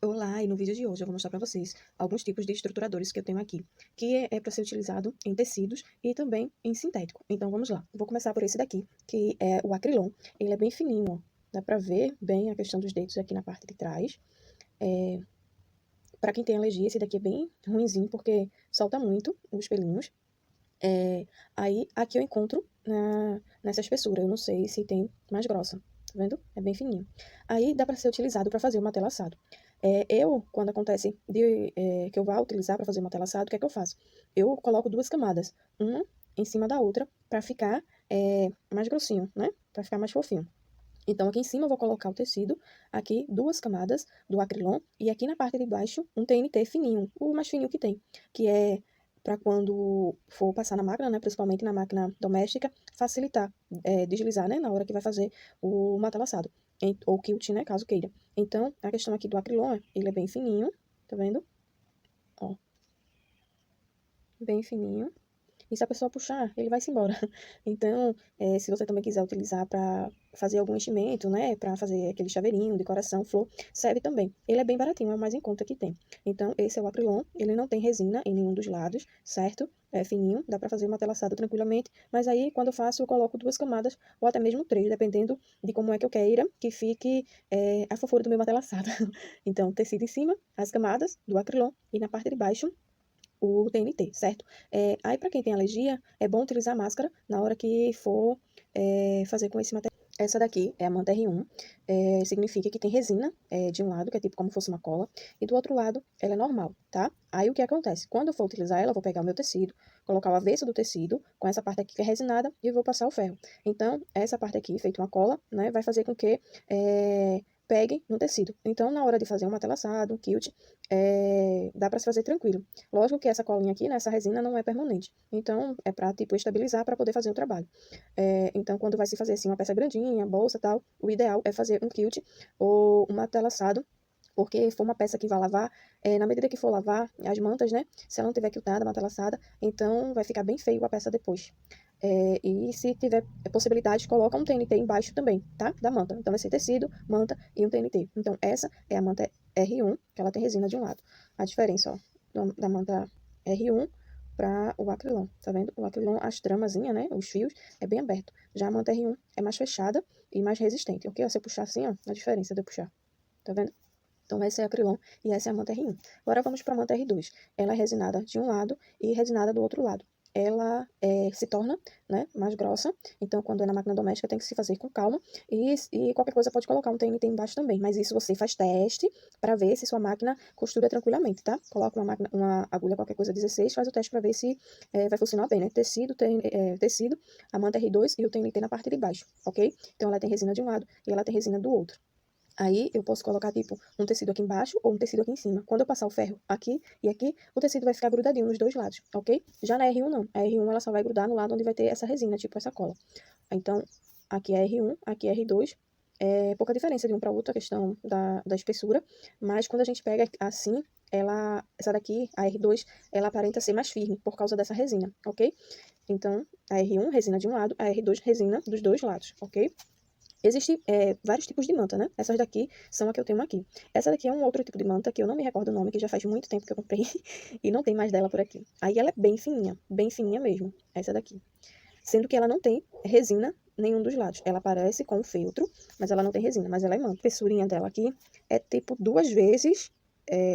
Olá, e no vídeo de hoje eu vou mostrar para vocês alguns tipos de estruturadores que eu tenho aqui, que é para ser utilizado em tecidos e também em sintético. Então vamos lá. Vou começar por esse daqui, que é o acrilon. Ele é bem fininho, ó. Dá para ver bem a questão dos dedos aqui na parte de trás. Para quem tem alergia, esse daqui é bem ruinzinho, porque solta muito os pelinhos. Aí aqui eu encontro nessa espessura, eu não sei se tem mais grossa, tá vendo? É bem fininho. Aí dá para ser utilizado para fazer o matelaçado. Quando acontece que eu vá utilizar para fazer o matelaçado, o que é que eu faço? Eu coloco duas camadas, uma em cima da outra, para ficar mais grossinho, né? Para ficar mais fofinho. Então, aqui em cima eu vou colocar o tecido, aqui duas camadas do acrilon, e aqui na parte de baixo um TNT fininho, o mais fininho que tem, que é para quando for passar na máquina, né, principalmente na máquina doméstica, facilitar, deslizar, né, na hora que vai fazer o matelaçado, ou quilt, né, caso queira. Então, a questão aqui do acrilon, ele é bem fininho, tá vendo? Ó, bem fininho. E se a pessoa puxar, ele vai-se embora. Então, se você também quiser utilizar para fazer algum enchimento, né, para fazer aquele chaveirinho, decoração, flor, serve também. Ele é bem baratinho, é o mais em conta que tem. Então, esse é o acrilon, ele não tem resina em nenhum dos lados, certo? É fininho, dá para fazer uma telaçada tranquilamente, mas aí, quando eu faço, eu coloco duas camadas, ou até mesmo três, dependendo de como é que eu queira que fique a fofura do meu matelaçado. Então, tecido em cima, as camadas do acrilon, e na parte de baixo, o TNT, certo? Aí, para quem tem alergia, é bom utilizar máscara na hora que for fazer com esse material. Essa daqui é a manta R1, significa que tem resina de um lado, que é tipo como fosse uma cola, e do outro lado ela é normal, tá? Aí o que acontece? Quando eu for utilizar ela, eu vou pegar o meu tecido, colocar o avesso do tecido, com essa parte aqui que é resinada, e vou passar o ferro. Então, essa parte aqui, feita uma cola, né, vai fazer com que pegue no tecido. Então, na hora de fazer um matelaçado, um quilt, dá para se fazer tranquilo. Lógico que essa colinha aqui, né, essa resina não é permanente. Então, é para, tipo, estabilizar para poder fazer o trabalho. Então, quando vai se fazer, assim, uma peça grandinha, bolsa e tal, o ideal é fazer um quilt ou um matelaçado, porque for uma peça que vai lavar, na medida que for lavar as mantas, né, se ela não tiver quiltada, matelaçada, então vai ficar bem feio a peça depois. E se tiver possibilidade, coloca um TNT embaixo também, tá? Da manta. Então vai ser tecido, manta e um TNT. Então essa é a manta R1, que ela tem resina de um lado. A diferença, ó, da manta R1 para o acrilon, tá vendo? O acrilon, as tramazinhas, né, os fios, é bem aberto. Já a manta R1 é mais fechada e mais resistente, ok? Se eu puxar assim, ó, a diferença de eu puxar, tá vendo? Então, essa é a acrilon e essa é a manta R1. Agora, vamos para a manta R2. Ela é resinada de um lado e resinada do outro lado. Ela se torna, né, mais grossa. Então, quando é na máquina doméstica, tem que se fazer com calma. E qualquer coisa pode colocar um TNT embaixo também. Mas isso você faz teste para ver se sua máquina costura tranquilamente, tá? Coloca uma agulha, qualquer coisa 16, faz o teste para ver se vai funcionar bem, né? Tecido, a manta R2 e o TNT na parte de baixo, ok? Então, ela tem resina de um lado e ela tem resina do outro. Aí eu posso colocar, tipo, um tecido aqui embaixo ou um tecido aqui em cima. Quando eu passar o ferro aqui e aqui, o tecido vai ficar grudadinho nos dois lados, ok? Já na R1 não. A R1 ela só vai grudar no lado onde vai ter essa resina, tipo essa cola. Então, aqui é R1, aqui é R2. É pouca diferença de um para outro, a questão da espessura. Mas quando a gente pega assim, essa daqui, a R2, ela aparenta ser mais firme por causa dessa resina, ok? Então, a R1, resina de um lado, a R2, resina dos dois lados, ok? Existem vários tipos de manta, né? Essas daqui são a que eu tenho aqui. Essa daqui é um outro tipo de manta que eu não me recordo o nome, que já faz muito tempo que eu comprei e não tem mais dela por aqui. Aí ela é bem fininha mesmo, essa daqui. Sendo que ela não tem resina nenhum dos lados. Ela aparece com feltro, mas ela não tem resina, mas ela é manta. A espessurinha dela aqui é tipo duas vezes,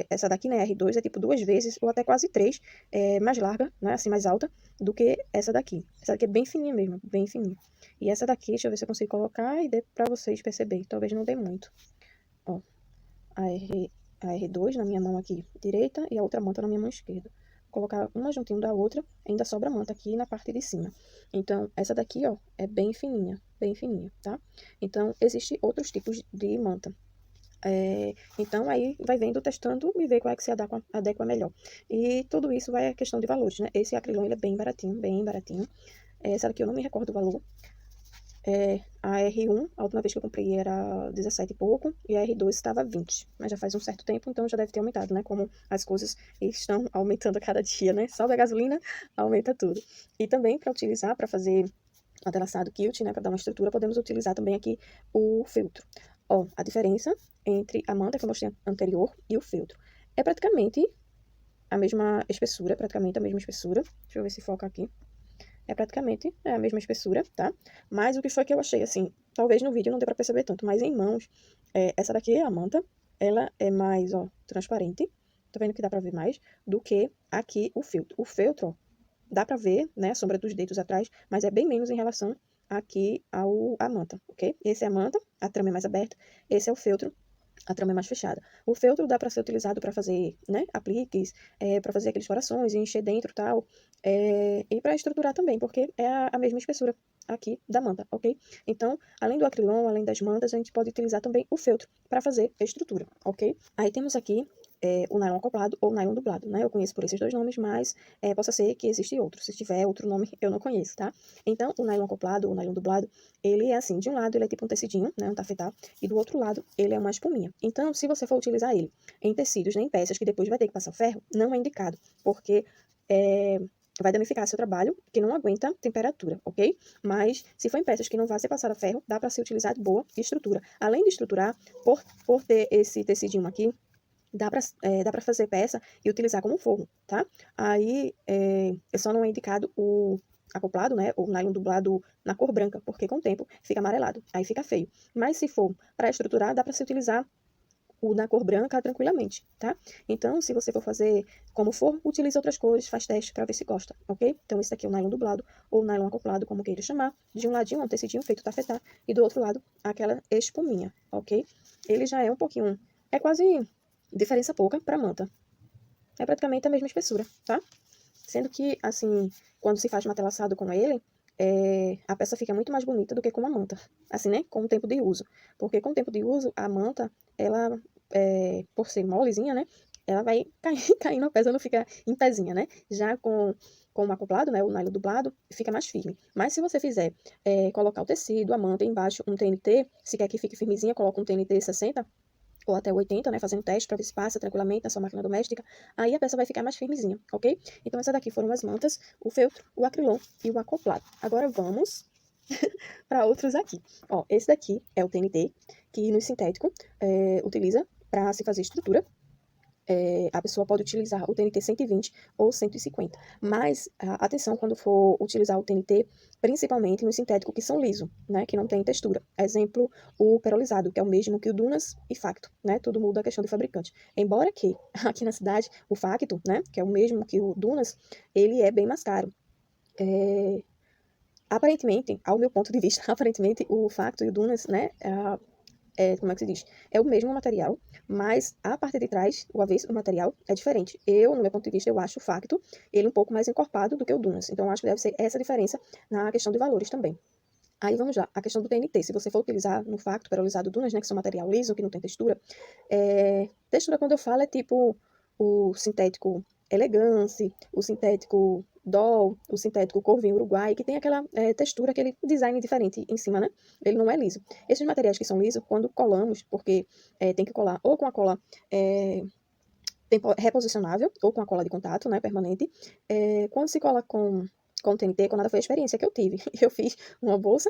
essa daqui, né, R2, é tipo duas vezes, ou até quase três, mais larga, né, assim, mais alta, do que essa daqui. Essa daqui é bem fininha mesmo, bem fininha. E essa daqui, deixa eu ver se eu consigo colocar e dê pra vocês perceberem. Talvez não dê muito. Ó, a, R, a R2 na minha mão aqui direita e a outra manta na minha mão esquerda. Vou colocar uma juntinho da outra, ainda sobra manta aqui na parte de cima. Então, essa daqui, ó, é bem fininha, tá? Então, existem outros tipos de manta. Então, aí vai vendo, testando e ver qual é que se adequa melhor. E tudo isso vai a questão de valores, né? Esse acrilon, ele é bem baratinho, bem baratinho. Essa daqui eu não me recordo o valor. A R1, a última vez que eu comprei era 17 e pouco, e a R2 estava 20. Mas já faz um certo tempo, então já deve ter aumentado, né? Como as coisas estão aumentando a cada dia, né? Sobe a gasolina, aumenta tudo. E também para utilizar, para fazer matelaçado quilt, né? Para dar uma estrutura, podemos utilizar também aqui o feltro. Ó, a diferença entre a manta que eu mostrei anterior e o feltro. É praticamente a mesma espessura, praticamente a mesma espessura. Deixa eu ver se foca aqui. É praticamente a mesma espessura, tá? Mas o que foi que eu achei, assim, talvez no vídeo não dê pra perceber tanto, mas em mãos, essa daqui é a manta, ela é mais, ó, transparente, tá vendo que dá pra ver mais, do que aqui o feltro. O feltro, ó, dá pra ver, né, a sombra dos dedos atrás, mas é bem menos em relação aqui à manta, ok? Esse é a manta, a trama é mais aberta, esse é o feltro, a trama é mais fechada. O feltro dá para ser utilizado para fazer, né, apliques, para fazer aqueles corações e encher dentro e tal, e para estruturar também, porque é a mesma espessura aqui da manta, ok? Então, além do acrilon, além das mantas, a gente pode utilizar também o feltro para fazer a estrutura, ok? Aí temos aqui o nylon acoplado ou nylon dublado, né? Eu conheço por esses dois nomes, mas possa ser que existe outro. Se tiver outro nome, eu não conheço, tá? Então, o nylon acoplado ou nylon dublado, ele é assim, de um lado ele é tipo um tecidinho, né, um tafetá, e do outro lado ele é uma espuminha. Então, se você for utilizar ele em tecidos, né, em peças que depois vai ter que passar ferro, não é indicado, porque vai danificar seu trabalho, que não aguenta temperatura, ok? Mas, se for em peças que não vai ser passada ferro, dá para ser utilizado boa estrutura. Além de estruturar, por ter esse tecidinho aqui, dá pra fazer peça e utilizar como forro, tá? Aí, só não é indicado o acoplado, né, o nylon dublado na cor branca, porque com o tempo fica amarelado, aí fica feio. Mas se for para estruturar, dá para se utilizar o na cor branca tranquilamente, tá? Então, se você for fazer como for, utilize outras cores, faz teste para ver se gosta, ok? Então, esse daqui é o nylon dublado ou nylon acoplado, como queira chamar. De um ladinho, um tecidinho feito tafetá, e do outro lado, aquela espuminha, ok? Ele já é um pouquinho, é quase diferença pouca para manta. É praticamente a mesma espessura, tá? Sendo que, assim, quando se faz matelaçado com ele, a peça fica muito mais bonita do que com a manta. Assim, né? Com o tempo de uso. Porque com o tempo de uso, a manta, ela, por ser molezinha, né? Ela vai caindo, a peça não fica em pezinha, né? Já com o acoplado, né? O nylon dublado, fica mais firme. Mas se você fizer, colocar o tecido, a manta, embaixo um TNT, se quer que fique firmezinha, coloca um TNT 60 ou até 80, né, fazendo teste para ver se passa tranquilamente na sua máquina doméstica, aí a peça vai ficar mais firmezinha, ok? Então, essas daqui foram as mantas, o feltro, o acrilon e o acoplado. Agora vamos para outros aqui. Ó, esse daqui é o TNT, que no sintético utiliza para se fazer estrutura. A pessoa pode utilizar o TNT 120 ou 150. Mas, atenção quando for utilizar o TNT, principalmente no sintético que são liso, né, que não tem textura. Exemplo, o perolizado, que é o mesmo que o Dunas e Facto, né, tudo muda a questão de fabricante. Embora que, aqui na cidade, o Facto, né, que é o mesmo que o Dunas, ele é bem mais caro. Aparentemente, ao meu ponto de vista, aparentemente o Facto e o Dunas, né, como é que se diz? É o mesmo material, mas a parte de trás, o avesso do material, é diferente. Eu, no meu ponto de vista, eu acho o Facto ele um pouco mais encorpado do que o Dunas. Então, eu acho que deve ser essa diferença na questão de valores também. Aí vamos lá, a questão do TNT. Se você for utilizar no Facto, perolizado Dunas, né, que são material liso, que não tem textura, textura quando eu falo é tipo o sintético Elegance, o sintético Doll, o sintético Corvinho Uruguai, que tem aquela textura, aquele design diferente em cima, né? Ele não é liso. Esses materiais que são lisos, quando colamos, porque tem que colar ou com a cola reposicionável, ou com a cola de contato, né, permanente, quando se cola com TNT, com nada foi a experiência que eu tive. Eu fiz uma bolsa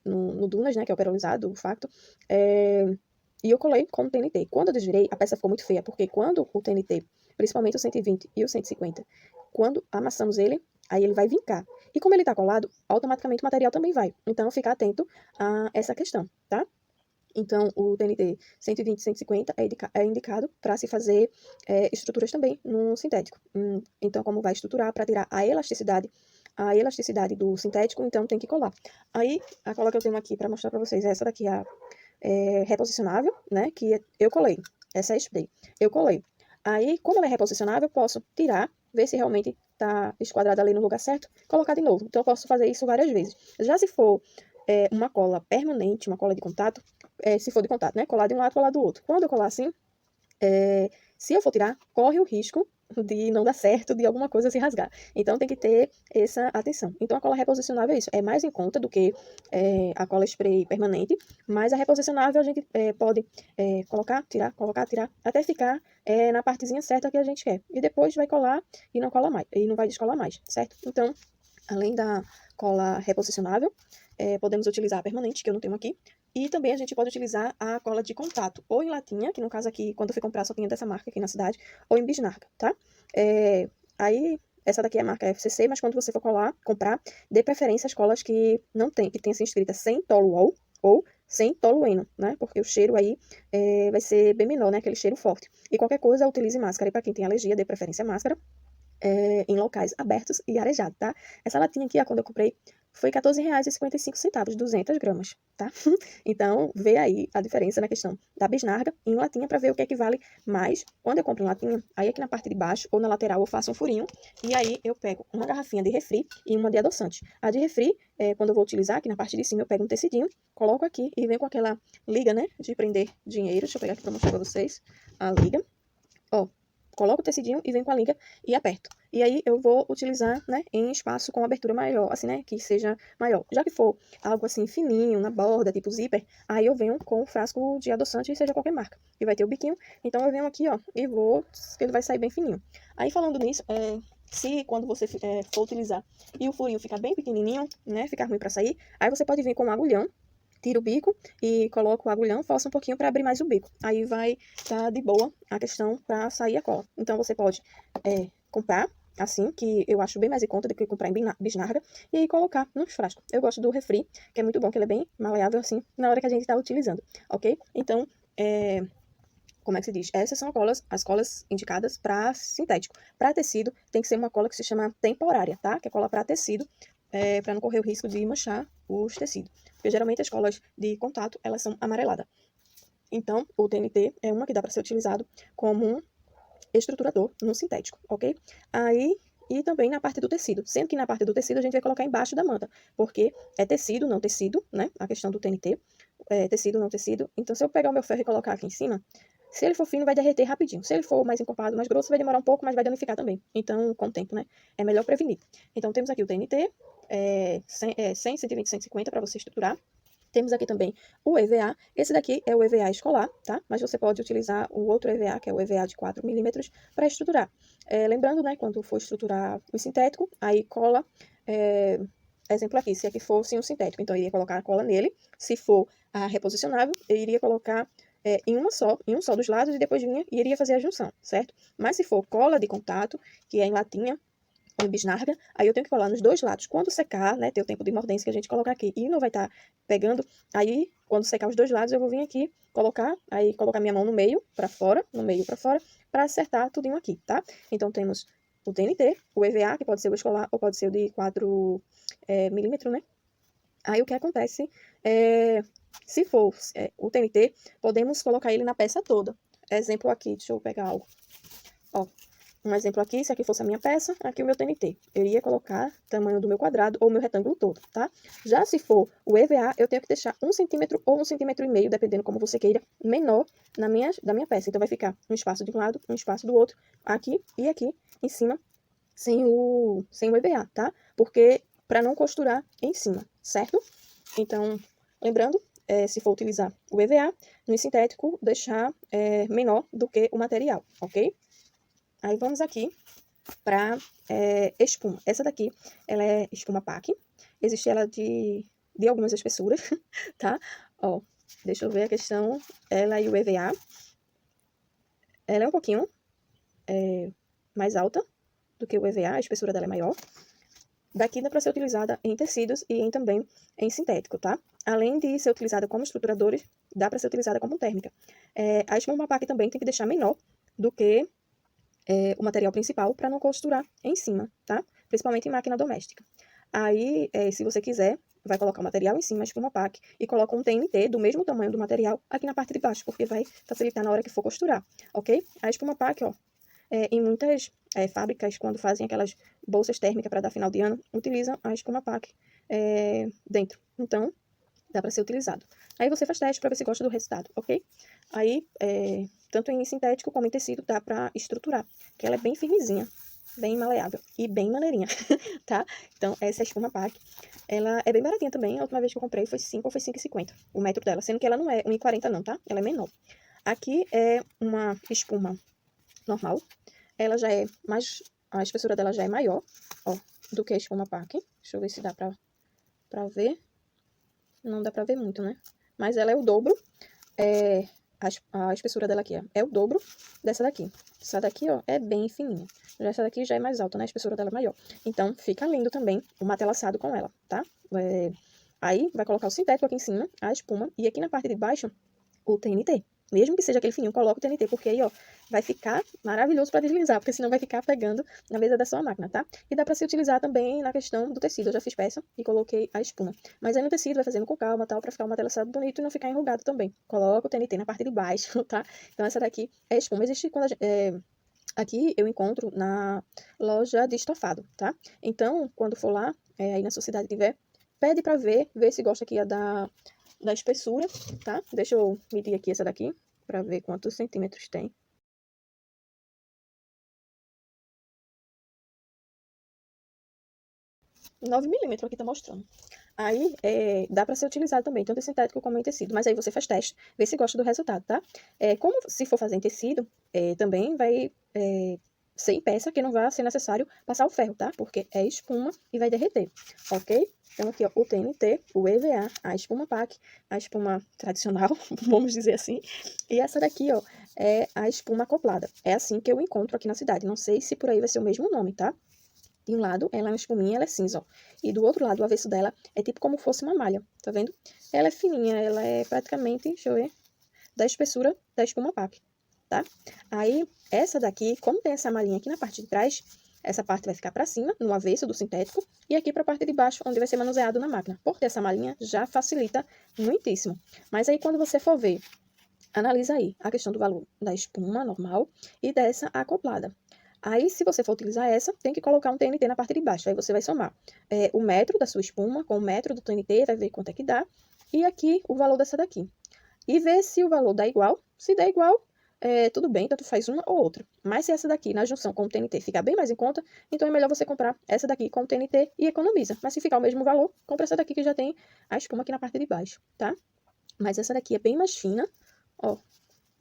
no Dunas, né, que é o perolizado, o Facto, e eu colei com o TNT. Quando eu desvirei, a peça ficou muito feia, porque quando o TNT, principalmente o 120 e o 150, quando amassamos ele, aí ele vai vincar. E como ele tá colado, automaticamente o material também vai. Então, fica atento a essa questão, tá? Então, o TNT 120 e 150 é indicado para se fazer estruturas também no sintético. Então, como vai estruturar para tirar a elasticidade do sintético, então tem que colar. Aí, a cola que eu tenho aqui para mostrar para vocês é essa daqui, reposicionável, né? Que eu colei. Essa é a spray. Eu colei. Aí, como ela é reposicionável, eu posso tirar, ver se realmente tá esquadrada ali no lugar certo, colocar de novo. Então, eu posso fazer isso várias vezes. Já se for uma cola permanente, uma cola de contato, se for de contato, né? Colar de um lado, colar do outro. Quando eu colar assim, se eu for tirar, corre o risco de não dar certo, de alguma coisa se rasgar. Então tem que ter essa atenção. Então a cola reposicionável é isso, é mais em conta do que a cola spray permanente, mas a reposicionável a gente pode colocar, tirar, até ficar na partezinha certa que a gente quer. E depois vai colar e não cola mais, e não vai descolar mais, certo? Então, além da cola reposicionável, podemos utilizar a permanente, que eu não tenho aqui, E também a gente pode utilizar a cola de contato, ou em latinha, que no caso aqui, quando eu fui comprar, só tinha dessa marca aqui na cidade, ou em bisnaga, tá? Aí, essa daqui é a marca FCC, mas quando você for comprar, dê preferência às colas que não tem, que tem assim escrita sem toluol ou sem tolueno, né? Porque o cheiro aí vai ser bem menor, né? Aquele cheiro forte. E qualquer coisa, utilize máscara. E para quem tem alergia, dê preferência à máscara em locais abertos e arejados, tá? Essa latinha aqui, ó, quando eu comprei, foi R$ 14,55, 200 gramas, tá? Então, vê aí a diferença na questão da bisnaga em latinha para ver o que é que vale mais. Quando eu compro em latinha, aí aqui na parte de baixo ou na lateral eu faço um furinho e aí eu pego uma garrafinha de refri e uma de adoçante. A de refri, quando eu vou utilizar, aqui na parte de cima eu pego um tecidinho, coloco aqui e vem com aquela liga, né, de prender dinheiro. Deixa eu pegar aqui para mostrar para vocês a liga. Ó, coloco o tecidinho e venho com a liga e aperto. E aí eu vou utilizar, né, em espaço com abertura maior, assim, né, que seja maior. Já que for algo assim fininho, na borda, tipo zíper, aí eu venho com o frasco de adoçante, seja qualquer marca. E vai ter o biquinho, então eu venho aqui, ó, e vou, que ele vai sair bem fininho. Aí falando nisso, se quando você for utilizar e o furinho ficar bem pequenininho, né, ficar ruim pra sair, aí você pode vir com um agulhão, tira o bico e coloca o agulhão, força um pouquinho para abrir mais o bico. Aí vai estar de boa a questão para sair a cola. Então você pode comprar assim, que eu acho bem mais em conta do que comprar em bisnaga, e aí colocar nos frascos. Eu gosto do refri, que é muito bom, que ele é bem maleável assim na hora que a gente está utilizando, ok? Então, como é que se diz? Essas são as colas indicadas para sintético. Para tecido, tem que ser uma cola que se chama temporária, tá? Que é cola para tecido, para não correr o risco de manchar os tecidos. Porque geralmente as colas de contato, elas são amareladas. Então, o TNT é uma que dá para ser utilizado como um estruturador no sintético, ok? Aí, e também na parte do tecido. Sendo que na parte do tecido a gente vai colocar embaixo da manta, porque é tecido, não tecido, né? A questão do TNT. É tecido, não tecido. Então, se eu pegar o meu ferro e colocar aqui em cima, se ele for fino, vai derreter rapidinho. Se ele for mais encorpado, mais grosso, vai demorar um pouco, mas vai danificar também. Então, com o tempo, né? É melhor prevenir. Então, temos aqui o TNT, 100, 120, 150 para você estruturar. Temos aqui também o EVA. Esse daqui é o EVA escolar, tá? Mas você pode utilizar o outro EVA, que é o EVA de 4 milímetros, para estruturar. Lembrando, né, quando for estruturar o sintético, aí cola, exemplo aqui, se aqui fosse um sintético, então eu iria colocar a cola nele. Se for a reposicionável, eu iria colocar em um só dos lados e depois vinha e iria fazer a junção, certo? Mas se for cola de contato, que é em latinha, em bisnaga, aí eu tenho que colar nos dois lados. Quando secar, né, ter o tempo de mordência que a gente coloca aqui e não vai estar pegando, aí quando secar os dois lados eu vou vir aqui colocar minha mão no meio para fora, para acertar tudinho aqui, tá? Então temos o TNT, o EVA, que pode ser o escolar ou pode ser o de 4 milímetros, né? Aí o que acontece se for o TNT, podemos colocar ele na peça toda. Exemplo aqui, deixa eu pegar algo. Ó, um exemplo aqui, se aqui fosse a minha peça, aqui o meu TNT. Eu iria colocar tamanho do meu quadrado ou meu retângulo todo, tá? Já se for o EVA, eu tenho que deixar 1 centímetro ou 1,5 cm, dependendo como você queira, menor da minha peça. Então vai ficar um espaço de um lado, um espaço do outro, aqui e aqui em cima, sem o EVA, tá? Porque para não costurar em cima, certo? Então, lembrando, se for utilizar o EVA, no sintético, deixar menor do que o material, ok? Aí vamos aqui para espuma. Essa daqui, ela é espuma PAC. Existe ela de algumas espessuras, tá? Ó, deixa eu ver a questão. Ela e o EVA. Ela é um pouquinho mais alta do que o EVA, a espessura dela é maior. Daqui dá para ser utilizada em tecidos e também em sintético, tá? Além de ser utilizada como estruturadores, dá para ser utilizada como térmica. A espuma PAC também tem que deixar menor do que o material principal para não costurar em cima, tá? Principalmente em máquina doméstica. Aí, se você quiser, vai colocar o material em cima, a espuma PAC, e coloca um TNT do mesmo tamanho do material aqui na parte de baixo, porque vai facilitar na hora que for costurar, ok? A espuma PAC, ó, em muitas fábricas, quando fazem aquelas bolsas térmicas para dar final de ano, utilizam a espuma PAC dentro. Então, dá para ser utilizado. Aí você faz teste para ver se gosta do resultado, ok? Aí, tanto em sintético como em tecido, dá para estruturar, que ela é bem firmezinha, bem maleável e bem maneirinha, tá? Então, essa é a espuma PAC. Ela é bem baratinha também. A última vez que eu comprei foi 5 ou foi 5,50 o metro dela, sendo que ela não é 1,40 não, tá? Ela é menor. Aqui é uma espuma normal. Ela já é mais... A espessura dela já é maior, ó, do que a espuma PAC. Deixa eu ver se dá pra ver. Não dá pra ver muito, né? mas ela é o dobro, a espessura dela aqui, ó, é o dobro dessa daqui. Essa daqui, ó, é bem fininha. Já essa daqui já é mais alta, né? A espessura dela é maior. Então, fica lindo também o matelaçado com ela, tá? Aí, vai colocar o sintético aqui em cima, a espuma, e aqui na parte de baixo, o TNT. Mesmo que seja aquele fininho, coloca o TNT, porque aí, ó, vai ficar maravilhoso para deslizar, porque senão vai ficar pegando na mesa da sua máquina, tá? E dá para se utilizar também na questão do tecido. Eu já fiz peça e coloquei a espuma. Mas aí no tecido vai fazendo com calma, tal, para ficar um matelaçado bonito e não ficar enrugado também. Coloca o TNT na parte de baixo, tá? Então essa daqui é espuma. Existe quando aqui eu encontro na loja de estofado, tá? Então, quando for lá, aí na sua cidade tiver, pede pra ver se gosta aqui da espessura, tá? Deixa eu medir aqui essa daqui, pra ver quantos centímetros tem. 9 milímetros aqui tá mostrando. Aí, dá pra ser utilizado também, tanto em sintético como em tecido. Mas aí você faz teste, vê se gosta do resultado, tá? Como se for fazer em tecido, também vai ser em peça, que não vai ser necessário passar o ferro, tá? Porque é espuma e vai derreter, ok? Então aqui, ó, o TNT, o EVA, a espuma PAC, a espuma tradicional, vamos dizer assim. E essa daqui, ó, é a espuma acoplada. É assim que eu encontro aqui na cidade. Não sei se por aí vai ser o mesmo nome, tá? De um lado, ela é uma espuminha, ela é cinza, ó. E do outro lado, o avesso dela é tipo como fosse uma malha, tá vendo? Ela é fininha, ela é praticamente, deixa eu ver, da espessura da espuma PAC, tá? Aí, essa daqui, como tem essa malhinha aqui na parte de trás, essa parte vai ficar pra cima, no avesso do sintético, e aqui pra parte de baixo, onde vai ser manuseado na máquina. Por ter essa malhinha, já facilita muitíssimo. Mas aí, quando você for ver, analisa aí a questão do valor da espuma normal e dessa acoplada. Aí, se você for utilizar essa, tem que colocar um TNT na parte de baixo. Aí você vai somar o metro da sua espuma com o metro do TNT, vai ver quanto é que dá. E aqui o valor dessa daqui. E ver se o valor dá igual. Se der igual, tudo bem, tanto faz uma ou outra. Mas se essa daqui, na junção com o TNT, ficar bem mais em conta, então é melhor você comprar essa daqui com o TNT e economiza. Mas se ficar o mesmo valor, compra essa daqui que já tem a espuma aqui na parte de baixo, tá? Mas essa daqui é bem mais fina, ó,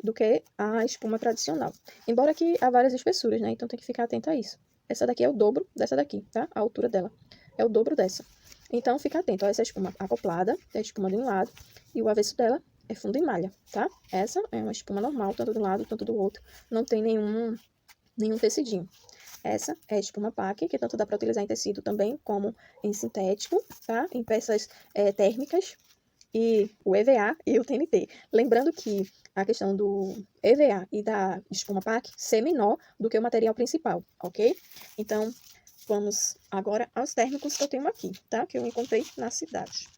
do que a espuma tradicional. Embora que há várias espessuras, né? Então tem que ficar atento a isso. Essa daqui é o dobro dessa daqui, tá? A altura dela é o dobro dessa. Então fica atento, ó, essa espuma acoplada, é a espuma de um lado, e o avesso dela é fundo em malha, tá? Essa é uma espuma normal, tanto de um lado quanto do outro. Não tem nenhum tecidinho. Essa é a espuma PAC, que tanto dá para utilizar em tecido também, como em sintético, tá? Em peças térmicas, e o EVA e o TNT. Lembrando que a questão do EVA e da espuma PAC ser menor do que o material principal, ok? Então, vamos agora aos térmicos que eu tenho aqui, tá? Que eu encontrei na cidade.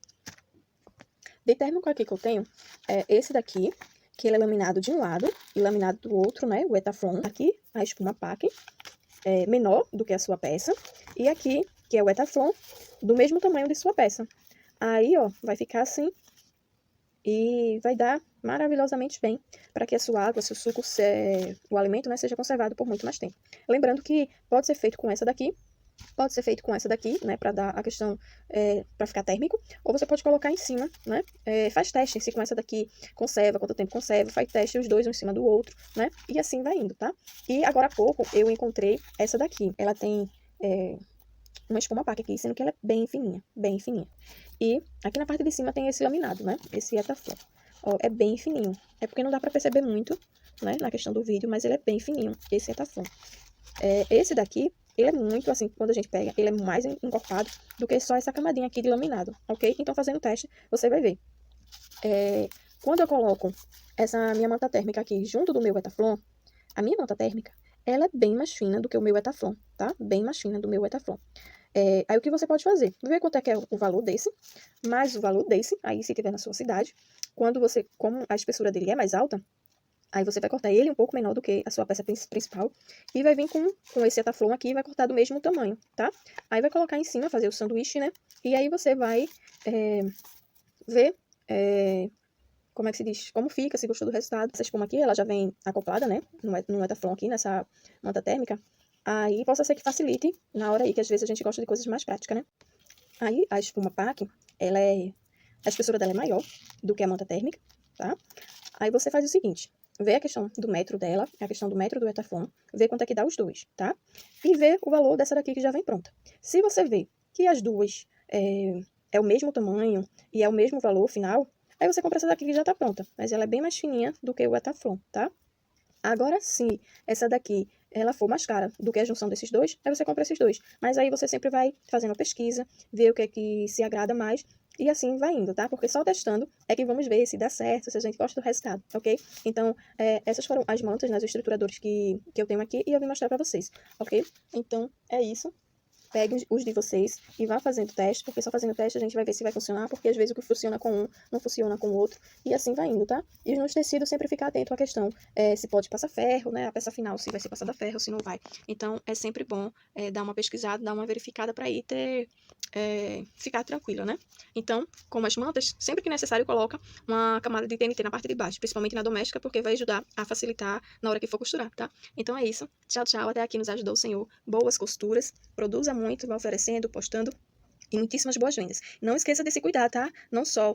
De térmico aqui que eu tenho é esse daqui, que ele é laminado de um lado e laminado do outro, né? O Etaflon. Aqui, a espuma PAC, menor do que a sua peça. E aqui, que é o Etaflon, do mesmo tamanho de sua peça. Aí, ó, vai ficar assim e vai dar maravilhosamente bem para que a sua água, seu suco, o alimento, né, seja conservado por muito mais tempo. Lembrando que pode ser feito com essa daqui, pode ser feito com essa daqui, né, para dar a questão, para ficar térmico, ou você pode colocar em cima, né, faz teste se com essa daqui conserva, quanto tempo conserva, faz teste os dois um em cima do outro, né, e assim vai indo, tá? E agora há pouco eu encontrei essa daqui, ela tem uma espuma PAC aqui, sendo que ela é bem fininha, bem fininha. E aqui na parte de cima tem esse laminado, né? Esse Etaflon. Ó, é bem fininho. É porque não dá pra perceber muito, né? Na questão do vídeo, mas ele é bem fininho, esse Etaflon. Esse daqui, ele é muito assim, quando a gente pega, ele é mais encorpado do que só essa camadinha aqui de laminado, ok? Então, fazendo o teste, você vai ver. Quando eu coloco essa minha manta térmica aqui junto do meu Etaflon, a minha manta térmica, ela é bem mais fina do que o meu Etaflon, tá? Bem mais fina do meu Etaflon. Aí o que você pode fazer? Ver quanto é que é o valor desse, mais o valor desse, aí se tiver na sua cidade. Como a espessura dele é mais alta, aí você vai cortar ele um pouco menor do que a sua peça principal. E vai vir com esse Etaflon aqui e vai cortar do mesmo tamanho, tá? Aí vai colocar em cima, fazer o sanduíche, né? E aí você vai ver como é que se diz, como fica, se gostou do resultado. Essa espuma aqui, ela já vem acoplada, né? No Etaflon aqui, nessa manta térmica. Aí possa ser que facilite na hora aí, que às vezes a gente gosta de coisas mais práticas, né? Aí a espuma PAC, a espessura dela é maior do que a manta térmica, tá? Aí você faz o seguinte, vê a questão do metro dela, a questão do metro do Etaflon, vê quanto é que dá os dois, tá? E vê o valor dessa daqui que já vem pronta. Se você vê que as duas é o mesmo tamanho e é o mesmo valor final, Aí você compra essa daqui que já tá pronta, mas ela é bem mais fininha do que o Etaflon, tá? Agora, se essa daqui ela for mais cara do que a junção desses dois, aí você compra esses dois. Mas aí você sempre vai fazendo uma pesquisa, ver o que é que se agrada mais, e assim vai indo, tá? Porque só testando é que vamos ver se dá certo, se a gente gosta do resultado, ok? Então, essas foram as mantas, né, os estruturadores que eu tenho aqui, e eu vim mostrar pra vocês, ok? Então, é isso. Peguem os de vocês e vá fazendo teste, porque só fazendo teste a gente vai ver se vai funcionar, porque às vezes o que funciona com um não funciona com o outro, e assim vai indo, tá? E nos tecidos sempre ficar atento à questão se pode passar ferro, né? A peça final, se vai ser passada ferro, se não vai. Então é sempre bom dar uma pesquisada, dar uma verificada para ir ficar tranquila, né? Então, como as mantas, sempre que necessário, coloca uma camada de TNT na parte de baixo, principalmente na doméstica, porque vai ajudar a facilitar na hora que for costurar, tá? Então é isso. Tchau, tchau. Até aqui nos ajudou o Senhor. Boas costuras. Produza muito, vai oferecendo, postando. E muitíssimas boas-vindas. Não esqueça de se cuidar, tá? Não só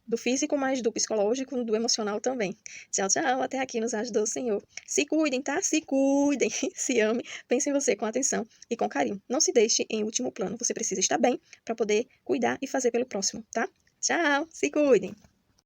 do físico, mas do psicológico, do emocional também. Tchau, tchau. Até aqui nos ajudou o Senhor. Se cuidem, tá? Se cuidem. Se amem. Pense em você com atenção e com carinho. Não se deixe em último plano. Você precisa estar bem para poder cuidar e fazer pelo próximo, tá? Tchau. Se cuidem.